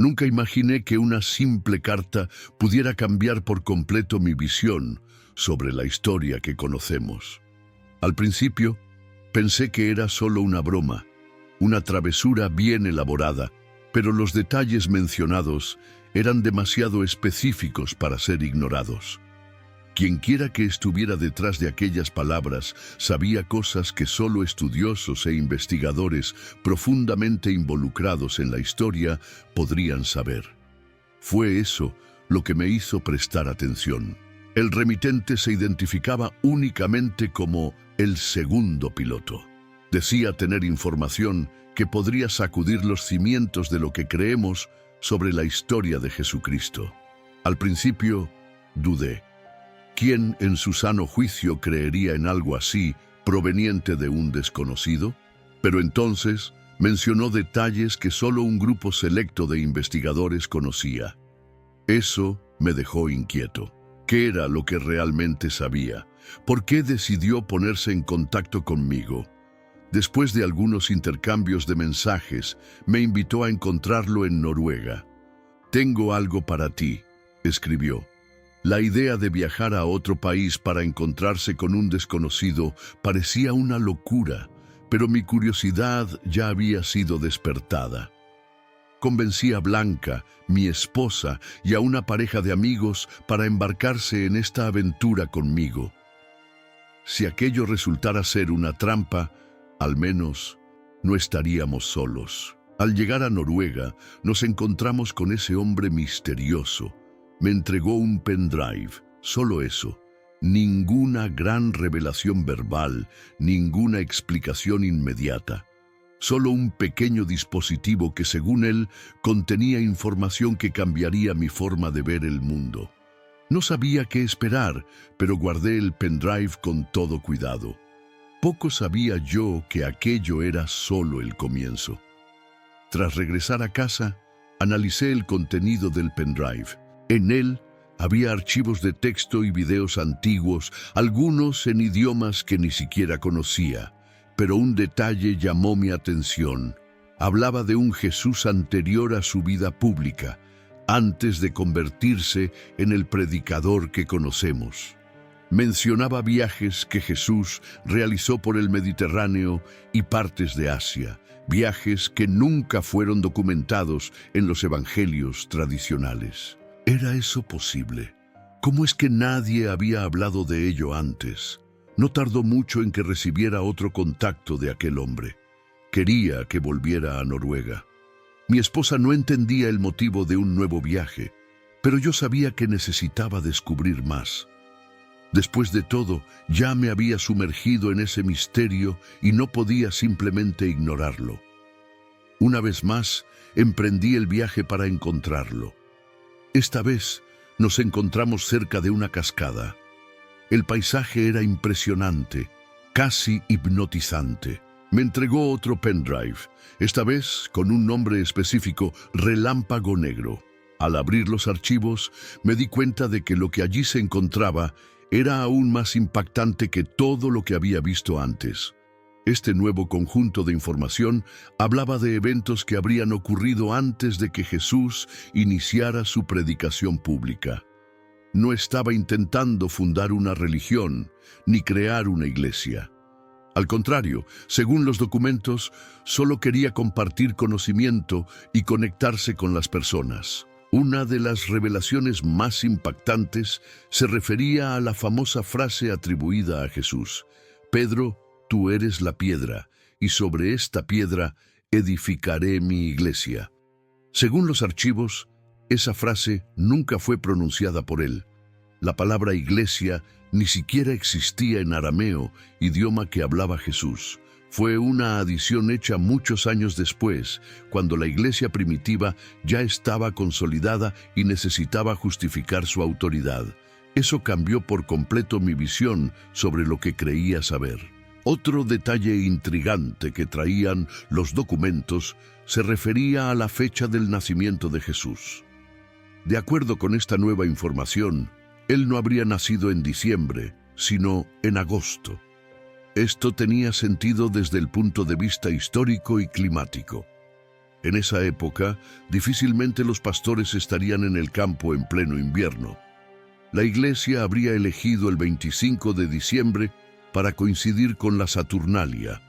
Nunca imaginé que una simple carta pudiera cambiar por completo mi visión sobre la historia que conocemos. Al principio, pensé que era solo una broma, una travesura bien elaborada, pero los detalles mencionados eran demasiado específicos para ser ignorados. Quienquiera que estuviera detrás de aquellas palabras sabía cosas que solo estudiosos e investigadores profundamente involucrados en la historia podrían saber. Fue eso lo que me hizo prestar atención. El remitente se identificaba únicamente como el segundo piloto. Decía tener información que podría sacudir los cimientos de lo que creemos sobre la historia de Jesucristo. Al principio, dudé. ¿Quién en su sano juicio creería en algo así proveniente de un desconocido? Pero entonces mencionó detalles que solo un grupo selecto de investigadores conocía. Eso me dejó inquieto. ¿Qué era lo que realmente sabía? ¿Por qué decidió ponerse en contacto conmigo? Después de algunos intercambios de mensajes, me invitó a encontrarlo en Noruega. «Tengo algo para ti», escribió. La idea de viajar a otro país para encontrarse con un desconocido parecía una locura, pero mi curiosidad ya había sido despertada. Convencí a Blanca, mi esposa, y a una pareja de amigos para embarcarse en esta aventura conmigo. Si aquello resultara ser una trampa, al menos no estaríamos solos. Al llegar a Noruega, nos encontramos con ese hombre misterioso. Me entregó un pendrive, solo eso. Ninguna gran revelación verbal, ninguna explicación inmediata. Solo un pequeño dispositivo que, según él, contenía información que cambiaría mi forma de ver el mundo. No sabía qué esperar, pero guardé el pendrive con todo cuidado. Poco sabía yo que aquello era solo el comienzo. Tras regresar a casa, analicé el contenido del pendrive. En él había archivos de texto y videos antiguos, algunos en idiomas que ni siquiera conocía. Pero un detalle llamó mi atención. Hablaba de un Jesús anterior a su vida pública, antes de convertirse en el predicador que conocemos. Mencionaba viajes que Jesús realizó por el Mediterráneo y partes de Asia, viajes que nunca fueron documentados en los evangelios tradicionales. ¿Era eso posible? ¿Cómo es que nadie había hablado de ello antes? No tardó mucho en que recibiera otro contacto de aquel hombre. Quería que volviera a Noruega. Mi esposa no entendía el motivo de un nuevo viaje, pero yo sabía que necesitaba descubrir más. Después de todo, ya me había sumergido en ese misterio y no podía simplemente ignorarlo. Una vez más, emprendí el viaje para encontrarlo. Esta vez nos encontramos cerca de una cascada. El paisaje era impresionante, casi hipnotizante. Me entregó otro pendrive, esta vez con un nombre específico, Relámpago Negro. Al abrir los archivos, me di cuenta de que lo que allí se encontraba era aún más impactante que todo lo que había visto antes. Este nuevo conjunto de información hablaba de eventos que habrían ocurrido antes de que Jesús iniciara su predicación pública. No estaba intentando fundar una religión ni crear una iglesia. Al contrario, según los documentos, solo quería compartir conocimiento y conectarse con las personas. Una de las revelaciones más impactantes se refería a la famosa frase atribuida a Jesús: «Pedro, tú eres la piedra, y sobre esta piedra edificaré mi iglesia». Según los archivos, esa frase nunca fue pronunciada por él. La palabra iglesia ni siquiera existía en arameo, idioma que hablaba Jesús. Fue una adición hecha muchos años después, cuando la iglesia primitiva ya estaba consolidada y necesitaba justificar su autoridad. Eso cambió por completo mi visión sobre lo que creía saber. Otro detalle intrigante que traían los documentos se refería a la fecha del nacimiento de Jesús. De acuerdo con esta nueva información, él no habría nacido en diciembre, sino en agosto. Esto tenía sentido desde el punto de vista histórico y climático. En esa época, difícilmente los pastores estarían en el campo en pleno invierno. La iglesia habría elegido el 25 de diciembre para coincidir con la Saturnalia,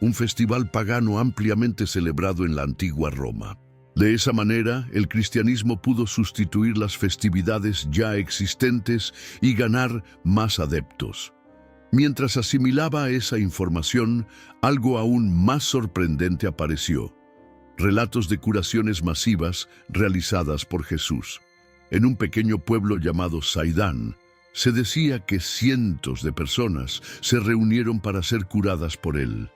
un festival pagano ampliamente celebrado en la antigua Roma. De esa manera, el cristianismo pudo sustituir las festividades ya existentes y ganar más adeptos. Mientras asimilaba esa información, algo aún más sorprendente apareció: relatos de curaciones masivas realizadas por Jesús. En un pequeño pueblo llamado Saidán, se decía que cientos de personas se reunieron para ser curadas por él.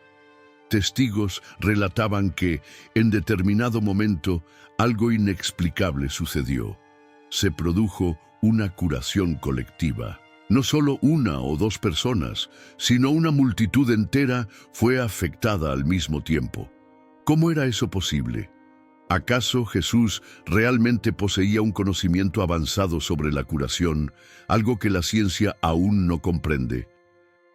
Testigos relataban que, en determinado momento, algo inexplicable sucedió. Se produjo una curación colectiva. No solo una o dos personas, sino una multitud entera fue afectada al mismo tiempo. ¿Cómo era eso posible? ¿Acaso Jesús realmente poseía un conocimiento avanzado sobre la curación, algo que la ciencia aún no comprende?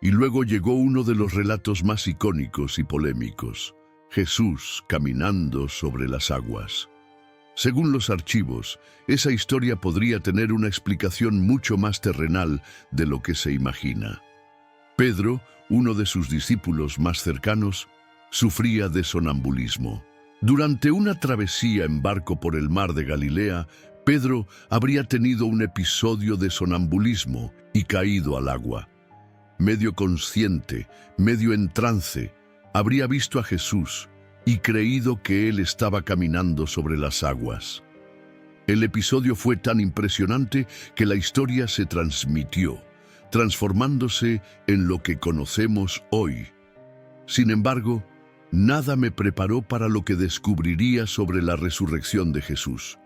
Y luego llegó uno de los relatos más icónicos y polémicos: Jesús caminando sobre las aguas. Según los archivos, esa historia podría tener una explicación mucho más terrenal de lo que se imagina. Pedro, uno de sus discípulos más cercanos, sufría de sonambulismo. Durante una travesía en barco por el mar de Galilea, Pedro habría tenido un episodio de sonambulismo y caído al agua. Medio consciente, medio en trance, habría visto a Jesús y creído que él estaba caminando sobre las aguas. El episodio fue tan impresionante que la historia se transmitió, transformándose en lo que conocemos hoy. Sin embargo, nada me preparó para lo que descubriría sobre la resurrección de Jesús.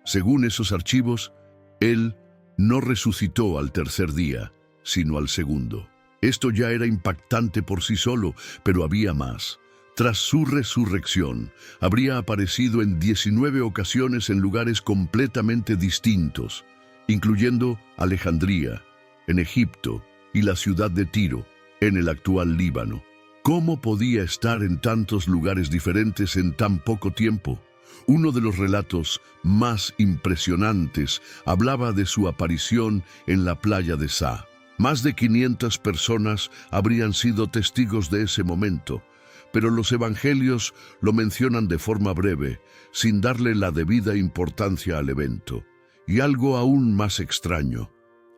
Según esos archivos, él no resucitó al tercer día, sino al segundo. Esto ya era impactante por sí solo, pero había más. Tras su resurrección, habría aparecido en 19 ocasiones en lugares completamente distintos, incluyendo Alejandría, en Egipto, y la ciudad de Tiro, en el actual Líbano. ¿Cómo podía estar en tantos lugares diferentes en tan poco tiempo? Uno de los relatos más impresionantes hablaba de su aparición en la playa de Sá. Más de 500 personas habrían sido testigos de ese momento, pero los evangelios lo mencionan de forma breve, sin darle la debida importancia al evento. Y algo aún más extraño: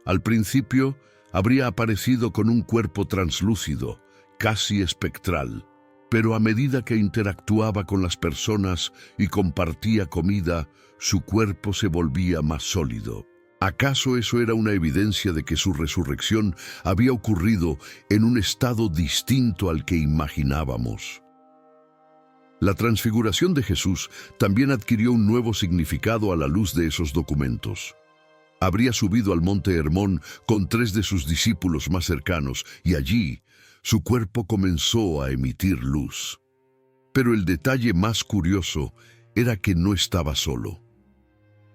al principio habría aparecido con un cuerpo translúcido, casi espectral, pero a medida que interactuaba con las personas y compartía comida, su cuerpo se volvía más sólido. ¿Acaso eso era una evidencia de que su resurrección había ocurrido en un estado distinto al que imaginábamos? La transfiguración de Jesús también adquirió un nuevo significado a la luz de esos documentos. Habría subido al monte Hermón con 3 de sus discípulos más cercanos, y allí su cuerpo comenzó a emitir luz. Pero el detalle más curioso era que no estaba solo.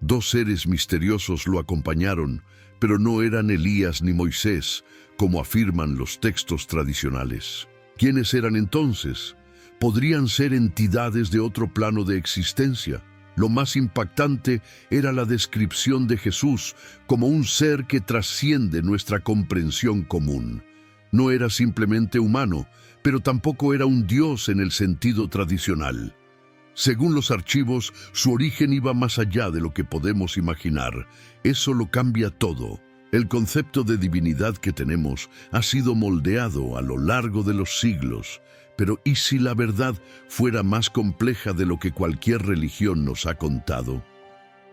2 seres misteriosos lo acompañaron, pero no eran Elías ni Moisés, como afirman los textos tradicionales. ¿Quiénes eran entonces? Podrían ser entidades de otro plano de existencia. Lo más impactante era la descripción de Jesús como un ser que trasciende nuestra comprensión común. No era simplemente humano, pero tampoco era un dios en el sentido tradicional. Según los archivos, su origen iba más allá de lo que podemos imaginar. Eso lo cambia todo. El concepto de divinidad que tenemos ha sido moldeado a lo largo de los siglos. Pero ¿y si la verdad fuera más compleja de lo que cualquier religión nos ha contado?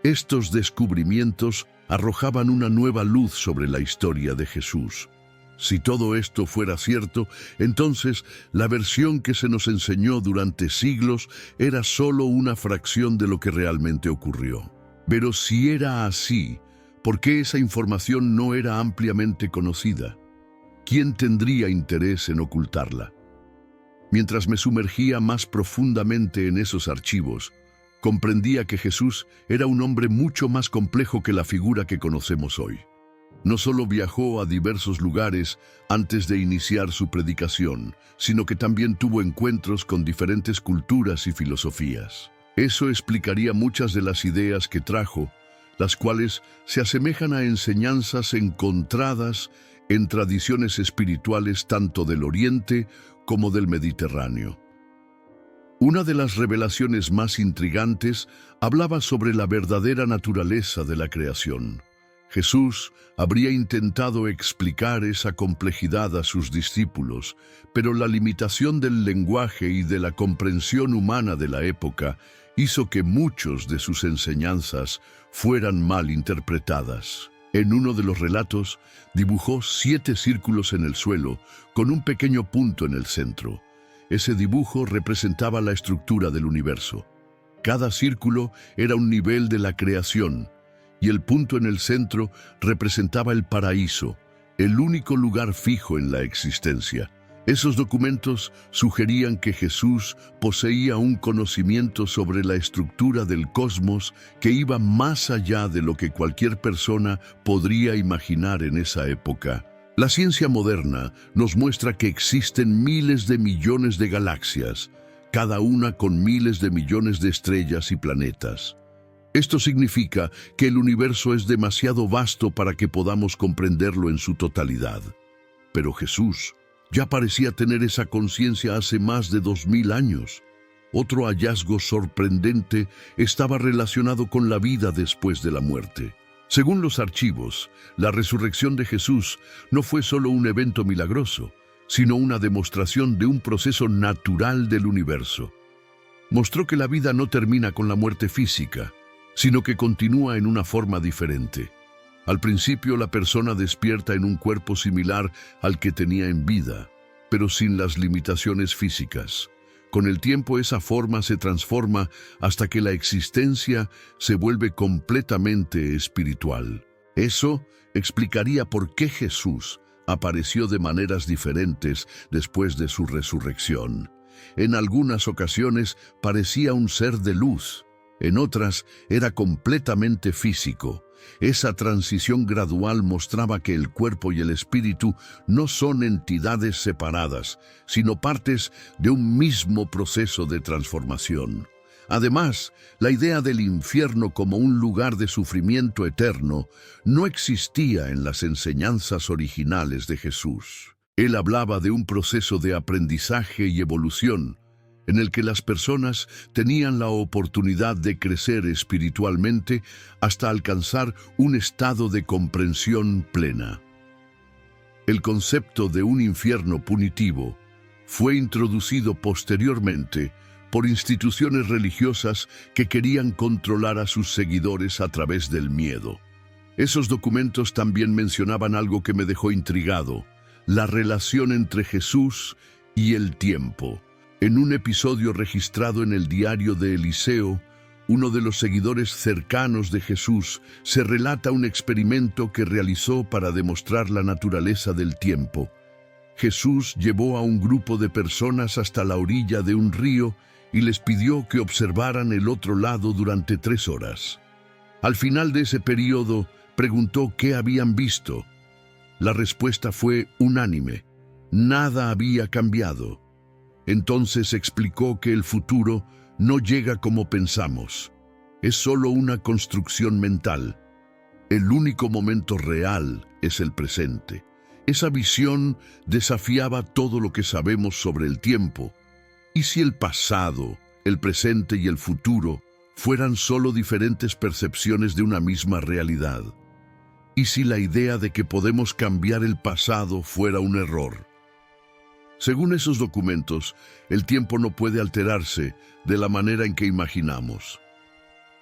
Estos descubrimientos arrojaban una nueva luz sobre la historia de Jesús. Si todo esto fuera cierto, entonces la versión que se nos enseñó durante siglos era solo una fracción de lo que realmente ocurrió. Pero si era así, ¿por qué esa información no era ampliamente conocida? ¿Quién tendría interés en ocultarla? Mientras me sumergía más profundamente en esos archivos, comprendía que Jesús era un hombre mucho más complejo que la figura que conocemos hoy. No solo viajó a diversos lugares antes de iniciar su predicación, sino que también tuvo encuentros con diferentes culturas y filosofías. Eso explicaría muchas de las ideas que trajo, las cuales se asemejan a enseñanzas encontradas en tradiciones espirituales tanto del Oriente como del Mediterráneo. Una de las revelaciones más intrigantes hablaba sobre la verdadera naturaleza de la creación. Jesús habría intentado explicar esa complejidad a sus discípulos, pero la limitación del lenguaje y de la comprensión humana de la época hizo que muchos de sus enseñanzas fueran mal interpretadas. En uno de los relatos, dibujó 7 círculos en el suelo, con un pequeño punto en el centro. Ese dibujo representaba la estructura del universo. Cada círculo era un nivel de la creación, y el punto en el centro representaba el paraíso, el único lugar fijo en la existencia. Esos documentos sugerían que Jesús poseía un conocimiento sobre la estructura del cosmos que iba más allá de lo que cualquier persona podría imaginar en esa época. La ciencia moderna nos muestra que existen miles de millones de galaxias, cada una con miles de millones de estrellas y planetas. Esto significa que el universo es demasiado vasto para que podamos comprenderlo en su totalidad. Pero Jesús ya parecía tener esa conciencia hace más de 2000 años. Otro hallazgo sorprendente estaba relacionado con la vida después de la muerte. Según los archivos, la resurrección de Jesús no fue solo un evento milagroso, sino una demostración de un proceso natural del universo. Mostró que la vida no termina con la muerte física, sino que continúa en una forma diferente. Al principio, la persona despierta en un cuerpo similar al que tenía en vida, pero sin las limitaciones físicas. Con el tiempo, esa forma se transforma hasta que la existencia se vuelve completamente espiritual. Eso explicaría por qué Jesús apareció de maneras diferentes después de su resurrección. En algunas ocasiones parecía un ser de luz, en otras era completamente físico. Esa transición gradual mostraba que el cuerpo y el espíritu no son entidades separadas, sino partes de un mismo proceso de transformación. Además, la idea del infierno como un lugar de sufrimiento eterno no existía en las enseñanzas originales de Jesús. Él hablaba de un proceso de aprendizaje y evolución, en el que las personas tenían la oportunidad de crecer espiritualmente hasta alcanzar un estado de comprensión plena. El concepto de un infierno punitivo fue introducido posteriormente por instituciones religiosas que querían controlar a sus seguidores a través del miedo. Esos documentos también mencionaban algo que me dejó intrigado: la relación entre Jesús y el tiempo. En un episodio registrado en el diario de Eliseo, uno de los seguidores cercanos de Jesús, se relata un experimento que realizó para demostrar la naturaleza del tiempo. Jesús llevó a un grupo de personas hasta la orilla de un río y les pidió que observaran el otro lado durante 3 horas. Al final de ese periodo, preguntó qué habían visto. La respuesta fue unánime: nada había cambiado. Entonces explicó que el futuro no llega como pensamos. Es solo una construcción mental. El único momento real es el presente. Esa visión desafiaba todo lo que sabemos sobre el tiempo. ¿Y si el pasado, el presente y el futuro fueran solo diferentes percepciones de una misma realidad? ¿Y si la idea de que podemos cambiar el pasado fuera un error? Según esos documentos, el tiempo no puede alterarse de la manera en que imaginamos.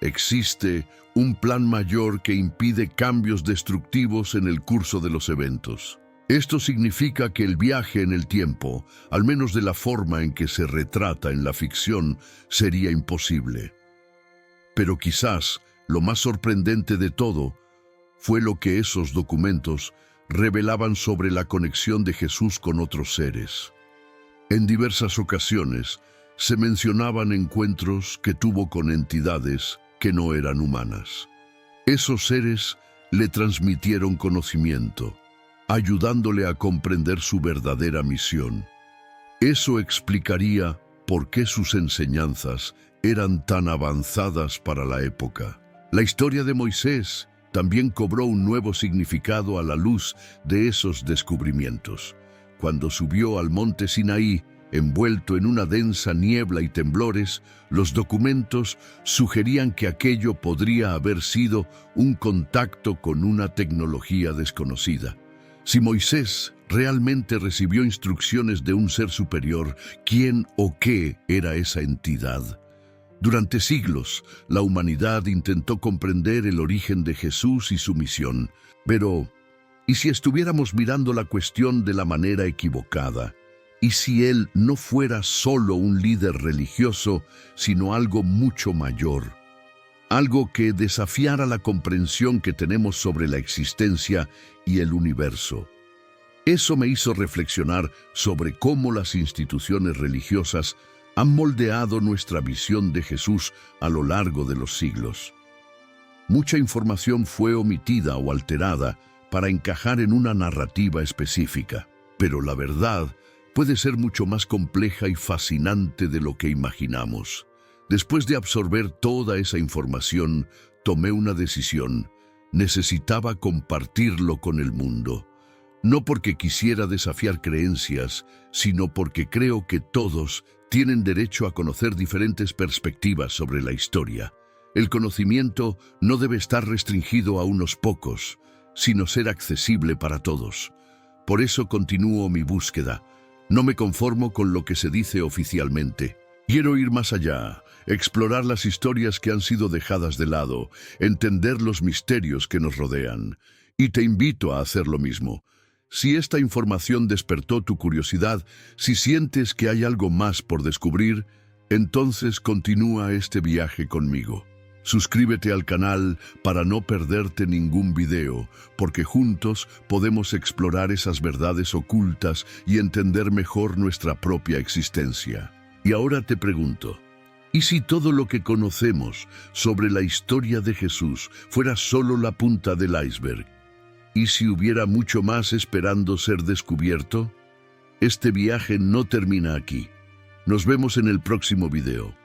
Existe un plan mayor que impide cambios destructivos en el curso de los eventos. Esto significa que el viaje en el tiempo, al menos de la forma en que se retrata en la ficción, sería imposible. Pero quizás lo más sorprendente de todo fue lo que esos documentos revelaban sobre la conexión de Jesús con otros seres. En diversas ocasiones se mencionaban encuentros que tuvo con entidades que no eran humanas. Esos seres le transmitieron conocimiento, ayudándole a comprender su verdadera misión. Eso explicaría por qué sus enseñanzas eran tan avanzadas para la época. La historia de Moisés también cobró un nuevo significado a la luz de esos descubrimientos. Cuando subió al monte Sinaí, envuelto en una densa niebla y temblores, los documentos sugerían que aquello podría haber sido un contacto con una tecnología desconocida. Si Moisés realmente recibió instrucciones de un ser superior, ¿quién o qué era esa entidad? Durante siglos, la humanidad intentó comprender el origen de Jesús y su misión. Pero, ¿y si estuviéramos mirando la cuestión de la manera equivocada? ¿Y si él no fuera solo un líder religioso, sino algo mucho mayor? Algo que desafiara la comprensión que tenemos sobre la existencia y el universo. Eso me hizo reflexionar sobre cómo las instituciones religiosas han moldeado nuestra visión de Jesús a lo largo de los siglos. Mucha información fue omitida o alterada para encajar en una narrativa específica, pero la verdad puede ser mucho más compleja y fascinante de lo que imaginamos. Después de absorber toda esa información, tomé una decisión. Necesitaba compartirlo con el mundo. No porque quisiera desafiar creencias, sino porque creo que todos tienen derecho a conocer diferentes perspectivas sobre la historia. El conocimiento no debe estar restringido a unos pocos, sino ser accesible para todos. Por eso continúo mi búsqueda. No me conformo con lo que se dice oficialmente. Quiero ir más allá, explorar las historias que han sido dejadas de lado, entender los misterios que nos rodean. Y te invito a hacer lo mismo. Si esta información despertó tu curiosidad, si sientes que hay algo más por descubrir, entonces continúa este viaje conmigo. Suscríbete al canal para no perderte ningún video, porque juntos podemos explorar esas verdades ocultas y entender mejor nuestra propia existencia. Y ahora te pregunto, ¿y si todo lo que conocemos sobre la historia de Jesús fuera solo la punta del iceberg? ¿Y si hubiera mucho más esperando ser descubierto? Este viaje no termina aquí. Nos vemos en el próximo video.